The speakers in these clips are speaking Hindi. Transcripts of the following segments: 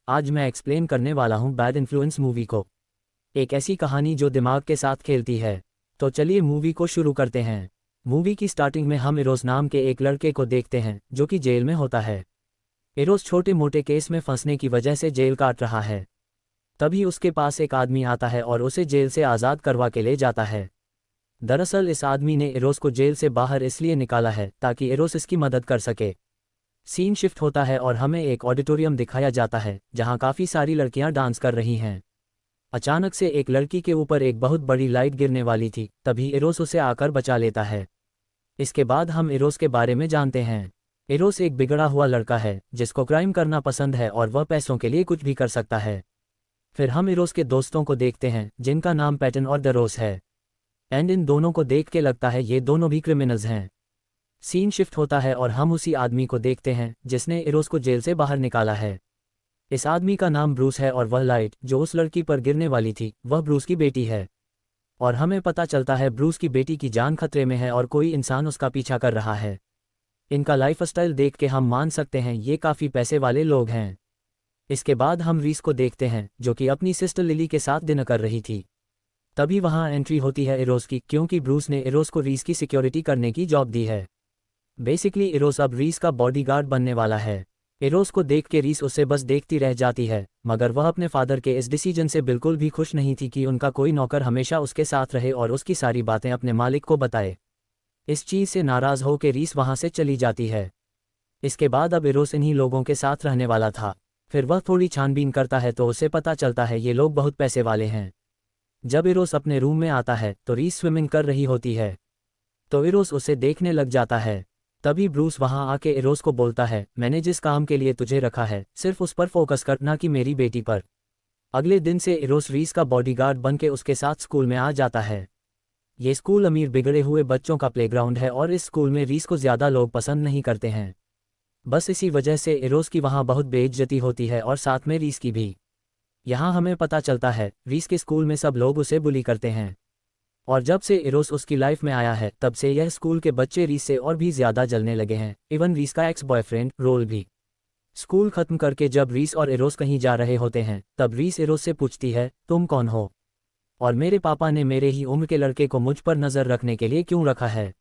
आज मैं एक्सप्लेन करने वाला हूँ बैड इन्फ्लुएंस मूवी को। एक ऐसी कहानी जो दिमाग के साथ खेलती है। तो चलिए मूवी को शुरू करते हैं। मूवी की स्टार्टिंग में हम इरोज नाम के एक लड़के को देखते हैं जो कि जेल में होता है। इरोज छोटे मोटे केस में फंसने की वजह से जेल काट रहा है। तभी उसके पास एक आदमी आता है और उसे जेल से आज़ाद करवा के ले जाता है। दरअसल इस आदमी ने इरोज को जेल से बाहर इसलिए निकाला है ताकि इरोज इसकी मदद कर सके। सीन शिफ्ट होता है और हमें एक ऑडिटोरियम दिखाया जाता है जहां काफ़ी सारी लड़कियां डांस कर रही हैं। अचानक से एक लड़की के ऊपर एक बहुत बड़ी लाइट गिरने वाली थी, तभी इरोस उसे आकर बचा लेता है। इसके बाद हम इरोस के बारे में जानते हैं। इरोस एक बिगड़ा हुआ लड़का है जिसको क्राइम करना पसंद है और वह पैसों के लिए कुछ भी कर सकता है। फिर हम इरोस के दोस्तों को देखते हैं जिनका नाम पैटन और डरोस है। एंड इन दोनों को देख के लगता है ये दोनों भी क्रिमिनल्स हैं। सीन शिफ्ट होता है और हम उसी आदमी को देखते हैं जिसने इरोस को जेल से बाहर निकाला है। इस आदमी का नाम ब्रूस है और वह लाइट जो उस लड़की पर गिरने वाली थी वह ब्रूस की बेटी है। और हमें पता चलता है ब्रूस की बेटी की जान खतरे में है और कोई इंसान उसका पीछा कर रहा है। इनका लाइफस्टाइल देख के हम मान सकते हैं ये काफ़ी पैसे वाले लोग हैं। इसके बाद हम रीस को देखते हैं जो कि अपनी सिस्टर लिली के साथ डिनर कर रही थी। तभी वहाँ एंट्री होती है इरोस की, क्योंकि ब्रूस ने इरोस को रीस की सिक्योरिटी करने की जॉब दी है। बेसिकली इरोस अब रीस का बॉडीगार्ड बनने वाला है। इरोस को देख के रीस उसे बस देखती रह जाती है, मगर वह अपने फादर के इस डिसीजन से बिल्कुल भी खुश नहीं थी कि उनका कोई नौकर हमेशा उसके साथ रहे और उसकी सारी बातें अपने मालिक को बताए। इस चीज़ से नाराज़ हो के रीस वहाँ से चली जाती है। इसके बाद अब इरोस इन्हीं लोगों के साथ रहने वाला था। फिर वह थोड़ी छानबीन करता है तो उसे पता चलता है ये लोग बहुत पैसे वाले हैं। जब इरोस अपने रूम में आता है तो रीस स्विमिंग कर रही होती है, तो इरोस उसे देखने लग जाता है। तभी ब्रूस वहां आके इरोस को बोलता है, मैंने जिस काम के लिए तुझे रखा है सिर्फ उस पर फोकस कर, ना कि मेरी बेटी पर। अगले दिन से इरोस रीस का बॉडीगार्ड बन के उसके साथ स्कूल में आ जाता है। ये स्कूल अमीर बिगड़े हुए बच्चों का प्लेग्राउंड है और इस स्कूल में रीस को ज़्यादा लोग पसंद नहीं करते हैं। बस इसी वजह से इरोस की वहाँ बहुत बेइज्जती होती है और साथ में रीस की भी। यहाँ हमें पता चलता है रीस के स्कूल में सब लोग उसे बुली करते हैं। और जब से इरोस उसकी लाइफ में आया है तब से यह स्कूल के बच्चे रीस से और भी ज़्यादा जलने लगे हैं। इवन रीस का एक्स बॉयफ्रेंड रोल भी। स्कूल खत्म करके जब रीस और इरोस कहीं जा रहे होते हैं तब रीस इरोस से पूछती है, तुम कौन हो और मेरे पापा ने मेरे ही उम्र के लड़के को मुझ पर नज़र रखने के लिए क्यों रखा है।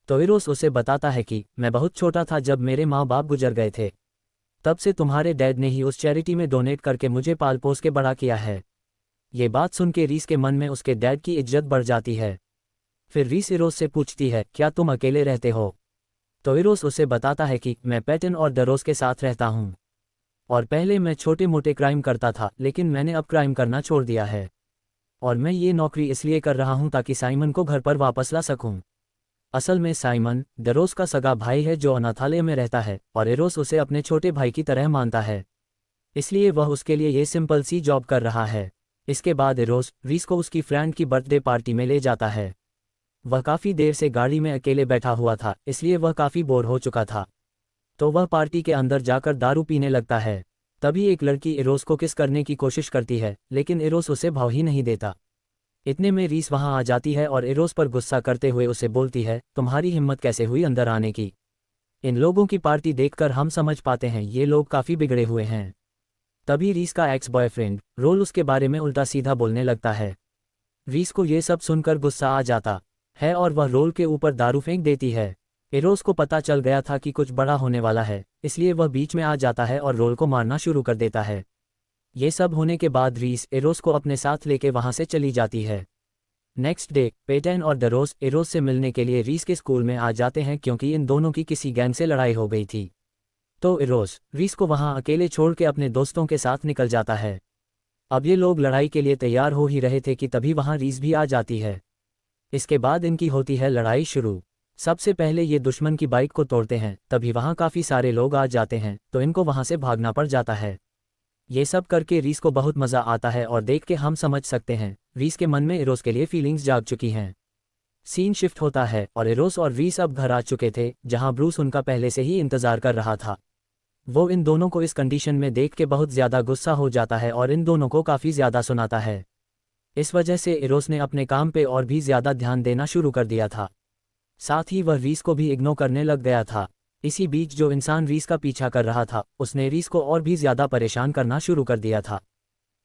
तो इरोस उसे बताता है कि मैं बहुत छोटा था जब मेरे माँ बाप गुजर गए थे, तब से तुम्हारे डैड ने ही उस चैरिटी में डोनेट करके मुझे पाल पोस के बड़ा किया है। ये बात सुन के रीस के मन में उसके डैड की इज्जत बढ़ जाती है। फिर रीस इरोस से पूछती है, क्या तुम अकेले रहते हो। तो इरोस उसे बताता है कि मैं पैटन और डरोस के साथ रहता हूँ और पहले मैं छोटे मोटे क्राइम करता था लेकिन मैंने अब क्राइम करना छोड़ दिया है और मैं ये नौकरी इसलिए कर रहा हूँ ताकि साइमन को घर पर वापस ला सकूँ। असल में साइमन डरोस का सगा भाई है जो अनाथालय में रहता है और इरोस उसे अपने छोटे भाई की तरह मानता है, इसलिए वह उसके लिए ये सिंपल सी जॉब कर रहा है। इसके बाद इरोस रीस को उसकी फ्रेंड की बर्थडे पार्टी में ले जाता है। वह काफ़ी देर से गाड़ी में अकेले बैठा हुआ था, इसलिए वह काफ़ी बोर हो चुका था। तो वह पार्टी के अंदर जाकर दारू पीने लगता है। तभी एक लड़की इरोस को किस करने की कोशिश करती है लेकिन इरोस उसे भाव ही नहीं देता। इतने में रीस वहां आ जाती है और इरोस पर गुस्सा करते हुए उसे बोलती है, तुम्हारी हिम्मत कैसे हुई अंदर आने की। इन लोगों की पार्टी देखकर हम समझ पाते हैं ये लोग काफ़ी बिगड़े हुए हैं। तभी रीस का एक्स बॉयफ्रेंड रोल उसके बारे में उल्टा सीधा बोलने लगता है। रीस को ये सब सुनकर गुस्सा आ जाता है और वह रोल के ऊपर दारू फेंक देती है। इरोस को पता चल गया था कि कुछ बड़ा होने वाला है, इसलिए वह बीच में आ जाता है और रोल को मारना शुरू कर देता है। ये सब होने के बाद रीस इरोस को अपने साथ लेके वहां से चली जाती है। नेक्स्ट डे पेटन और डरोस इरोस से मिलने के लिए रीस के स्कूल में आ जाते हैं क्योंकि इन दोनों की किसी गैंग से लड़ाई हो गई थी। तो इरोस रीस को वहां अकेले छोड़ के अपने दोस्तों के साथ निकल जाता है। अब ये लोग लड़ाई के लिए तैयार हो ही रहे थे कि तभी वहां रीस भी आ जाती है। इसके बाद इनकी होती है लड़ाई शुरू। सबसे पहले ये दुश्मन की बाइक को तोड़ते हैं, तभी वहां काफ़ी सारे लोग आ जाते हैं तो इनको वहां से भागना पड़ जाता है। ये सब करके रीस को बहुत मज़ा आता है और देख के हम समझ सकते हैं रीस के मन में इरोस के लिए फीलिंग्स जाग चुकी हैं। सीन शिफ्ट होता है और इरोस और रीस अब घर आ चुके थे जहां ब्रूस उनका पहले से ही इंतज़ार कर रहा था। वो इन दोनों को इस कंडीशन में देख के बहुत ज़्यादा गुस्सा हो जाता है और इन दोनों को काफ़ी ज़्यादा सुनाता है। इस वजह से इरोस ने अपने काम पे और भी ज़्यादा ध्यान देना शुरू कर दिया था। साथ ही वह रीस को भी इग्नोर करने लग गया था। इसी बीच जो इंसान रीस का पीछा कर रहा था उसने रीस को और भी ज्यादा परेशान करना शुरू कर दिया था।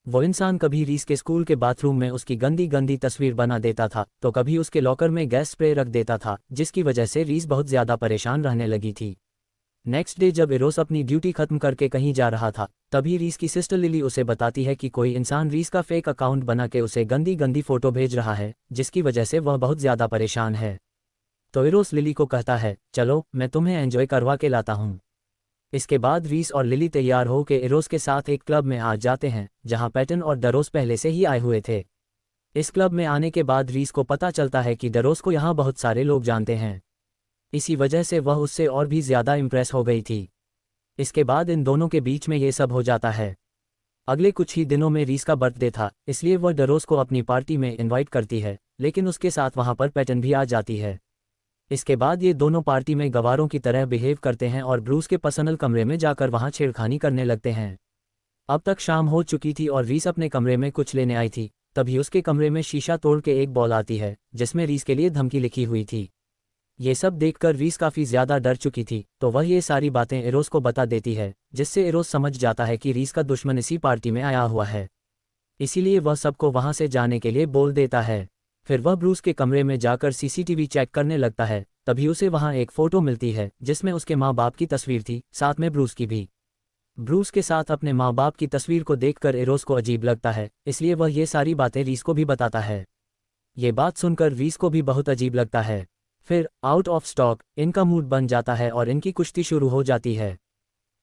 वो इंसान कभी रीस के स्कूल के बाथरूम में उसकी गंदी गंदी तस्वीर बना देता था तो कभी उसके लॉकर में गैस स्प्रे रख देता था, जिसकी वजह से रीस बहुत ज्यादा परेशान रहने लगी थी। नेक्स्ट डे जब इरोस अपनी ड्यूटी खत्म करके कहीं जा रहा था तभी रीस की सिस्टर लिली उसे बताती है कि कोई इंसान रीस का फेक अकाउंट बना के उसे गंदी गंदी फोटो भेज रहा है, जिसकी वजह से वह बहुत ज्यादा परेशान है। तो इरोस लिली को कहता है, चलो मैं तुम्हें एंजॉय करवा के लाता हूँ। इसके बाद रीस और लिली तैयार हो के इरोस के साथ एक क्लब में आ जाते हैं जहाँ पैटन और डरोस पहले से ही आए हुए थे। इस क्लब में आने के बाद रीस को पता चलता है कि डरोस को यहाँ बहुत सारे लोग जानते हैं। इसी वजह से वह उससे और भी ज्यादा इम्प्रेस हो गई थी। इसके बाद इन दोनों के बीच में ये सब हो जाता है। अगले कुछ ही दिनों में रीस का बर्थडे था, इसलिए वह डरोस को अपनी पार्टी में इनवाइट करती है, लेकिन उसके साथ वहाँ पर पैटन भी आ जाती है। इसके बाद ये दोनों पार्टी में गवारों की तरह बिहेव करते हैं और ब्रूस के पर्सनल कमरे में जाकर वहाँ छेड़खानी करने लगते हैं। अब तक शाम हो चुकी थी और रीस अपने कमरे में कुछ लेने आई थी, तभी उसके कमरे में शीशा तोड़ के एक बॉल आती है जिसमें रीस के लिए धमकी लिखी हुई थी। ये सब देखकर रीस काफ़ी ज़्यादा डर चुकी थी, तो वह ये सारी बातें इरोस को बता देती है, जिससे इरोस समझ जाता है कि रीस का दुश्मन इसी पार्टी में आया हुआ है। इसीलिए वह सबको वहाँ से जाने के लिए बोल देता है। फिर वह ब्रूस के कमरे में जाकर सीसीटीवी चेक करने लगता है, तभी उसे वहाँ एक फ़ोटो मिलती है जिसमें उसके माँ बाप की तस्वीर थी, साथ में ब्रूस की भी। ब्रूस के साथ अपने माँ बाप की तस्वीर को देखकर इरोस को अजीब लगता है, इसलिए वह ये सारी बातें रीस को भी बताता है। ये बात सुनकर रीस को भी बहुत अजीब लगता है। फिर आउट ऑफ स्टॉक इनका मूड बन जाता है और इनकी कुश्ती शुरू हो जाती है।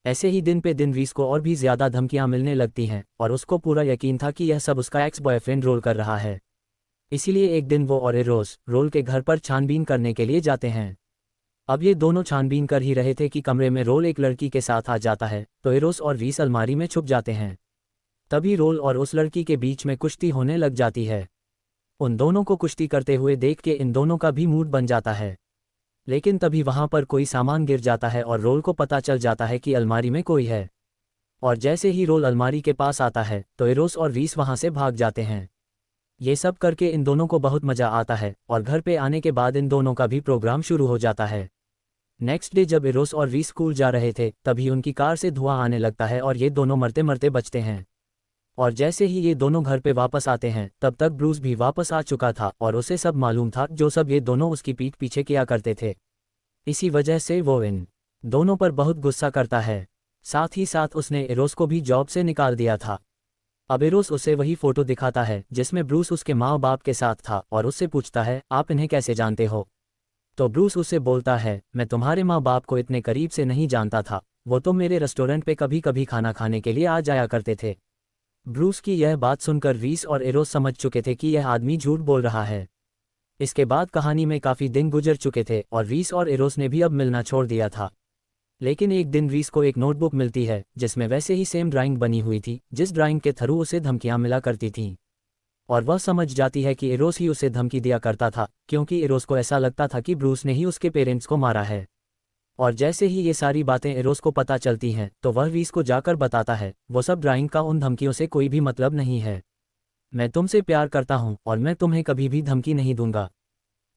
ऐसे ही दिन पे दिन रीस को और भी ज़्यादा धमकियां मिलने लगती हैं और उसको पूरा यकीन था कि यह सब उसका एक्स बॉयफ्रेंड रोल कर रहा है। इसीलिए एक दिन वो और इरोस रोल के घर पर छानबीन करने के लिए जाते हैं। अब ये दोनों छानबीन कर ही रहे थे कि कमरे में रोल एक लड़की के साथ आ जाता है, तो इरोस और रीस अलमारी में छुप जाते हैं। तभी रोल और उस लड़की के बीच में कुश्ती होने लग जाती है। उन दोनों को कुश्ती करते हुए देख के इन दोनों का भी मूड बन जाता है। लेकिन तभी वहां पर कोई सामान गिर जाता है और रोल को पता चल जाता है कि अलमारी में कोई है। और जैसे ही रोल अलमारी के पास आता है तो इरोस और रीस वहां से भाग जाते हैं। ये सब करके इन दोनों को बहुत मजा आता है और घर पे आने के बाद इन दोनों का भी प्रोग्राम शुरू हो जाता है। नेक्स्ट डे जब इरोस और रीस स्कूल जा रहे थे तभी उनकी कार से धुआं आने लगता है और ये दोनों मरते मरते बचते हैं। और जैसे ही ये दोनों घर पे वापस आते हैं तब तक ब्रूस भी वापस आ चुका था और उसे सब मालूम था जो सब ये दोनों उसकी पीठ पीछे किया करते थे। इसी वजह से वो इन दोनों पर बहुत गुस्सा करता है। साथ ही साथ उसने इरोस को भी जॉब से निकाल दिया था। अब इरोस उसे वही फोटो दिखाता है जिसमें ब्रूस उसके माँ बाप के साथ था और उससे पूछता है, आप इन्हें कैसे जानते हो? तो ब्रूस उससे बोलता है, मैं तुम्हारे माँ बाप को इतने करीब से नहीं जानता था, वो तो मेरे रेस्टोरेंट पे कभी कभी खाना खाने के लिए आ जाया करते थे। ब्रूस की यह बात सुनकर रीस और इरोस समझ चुके थे कि यह आदमी झूठ बोल रहा है। इसके बाद कहानी में काफ़ी दिन गुजर चुके थे और रीस और इरोस ने भी अब मिलना छोड़ दिया था। लेकिन एक दिन रीस को एक नोटबुक मिलती है जिसमें वैसे ही सेम ड्राइंग बनी हुई थी जिस ड्राइंग के थ्रू उसे धमकियां मिला करती थीं। और वह समझ जाती है कि इरोस ही उसे धमकी दिया करता था, क्योंकि इरोस को ऐसा लगता था कि ब्रूस ने ही उसके पेरेंट्स को मारा है। और जैसे ही ये सारी बातें इरोस को पता चलती हैं तो वह रीस को जाकर बताता है, वो सब ड्राइंग का उन धमकियों से कोई भी मतलब नहीं है। मैं तुमसे प्यार करता हूँ और मैं तुम्हें कभी भी धमकी नहीं दूंगा।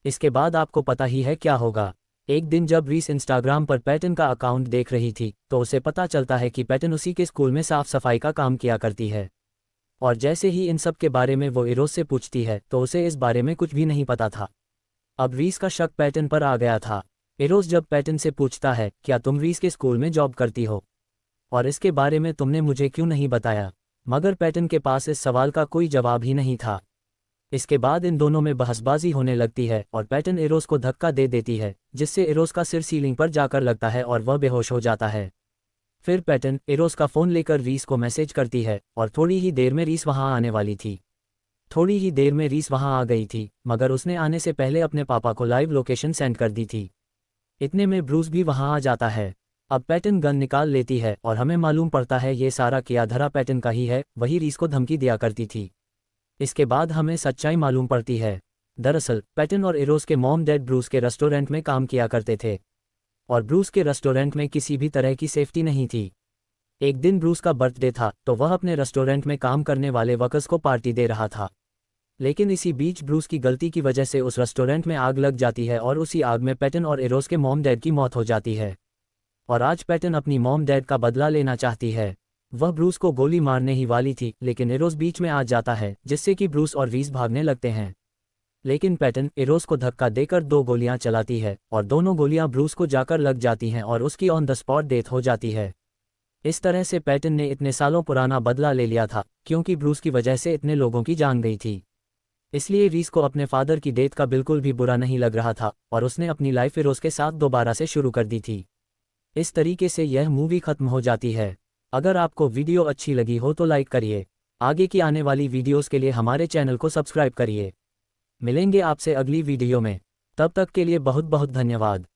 इसके बाद आपको पता ही है क्या होगा। एक दिन जब रीस इंस्टाग्राम पर पैटन का अकाउंट देख रही थी तो उसे पता चलता है कि पैटन उसी के स्कूल में साफ सफाई का काम किया करती है। और जैसे ही इन सब के बारे में वो इरोस से पूछती है तो उसे इस बारे में कुछ भी नहीं पता था। अब रीस का शक पैटन पर आ गया था। इरोस जब पैटन से पूछता है, क्या तुम रीस के स्कूल में जॉब करती हो और इसके बारे में तुमने मुझे क्यों नहीं बताया? मगर पैटन के पास इस सवाल का कोई जवाब ही नहीं था। इसके बाद इन दोनों में बहसबाजी होने लगती है और पैटन इरोस को धक्का दे देती है, जिससे इरोस का सिर सीलिंग पर जाकर लगता है और वह बेहोश हो जाता है। फिर पैटन इरोस का फ़ोन लेकर रीस को मैसेज करती है और थोड़ी ही देर में रीस वहाँ आने वाली थी। थोड़ी ही देर में रीस वहाँ आ गई थी, मगर उसने आने से पहले अपने पापा को लाइव लोकेशन सेंड कर दी थी। इतने में ब्रूस भी वहाँ आ जाता है। अब पैटन गन निकाल लेती है और हमें मालूम पड़ता है ये सारा किया धरा पैटन का ही है, वही रीस को धमकी दिया करती थी। इसके बाद हमें सच्चाई मालूम पड़ती है। दरअसल पैटन और इरोस के मॉम डैड ब्रूस के रेस्टोरेंट में काम किया करते थे और ब्रूस के रेस्टोरेंट में किसी भी तरह की सेफ्टी नहीं थी। एक दिन ब्रूस का बर्थडे था तो वह अपने रेस्टोरेंट में काम करने वाले वर्कर्स को पार्टी दे रहा था। लेकिन इसी बीच ब्रूस की गलती की वजह से उस रेस्टोरेंट में आग लग जाती है और उसी आग में पैटन और इरोस के मॉम डैड की मौत हो जाती है। और आज पैटन अपनी मॉम डैड का बदला लेना चाहती है। वह ब्रूस को गोली मारने ही वाली थी, लेकिन इरोस बीच में आ जाता है, जिससे कि ब्रूस और रीस भागने लगते हैं। लेकिन पैटन इरोस को धक्का देकर 2 गोलियां चलाती है और दोनों गोलियां ब्रूस को जाकर लग जाती हैं और उसकी ऑन द स्पॉट डेथ हो जाती है। इस तरह से पैटन ने इतने सालों पुराना बदला ले लिया था, क्योंकि ब्रूस की वजह से इतने लोगों की जान गई थी। इसलिए रीस को अपने फादर की डेथ का बिल्कुल भी बुरा नहीं लग रहा था और उसने अपनी लाइफ इरोस के साथ दोबारा से शुरू कर दी थी। इस तरीके से यह मूवी खत्म हो जाती है। अगर आपको वीडियो अच्छी लगी हो तो लाइक करिए। आगे की आने वाली वीडियोस के लिए हमारे चैनल को सब्सक्राइब करिए। मिलेंगे आपसे अगली वीडियो में। तब तक के लिए बहुत बहुत धन्यवाद।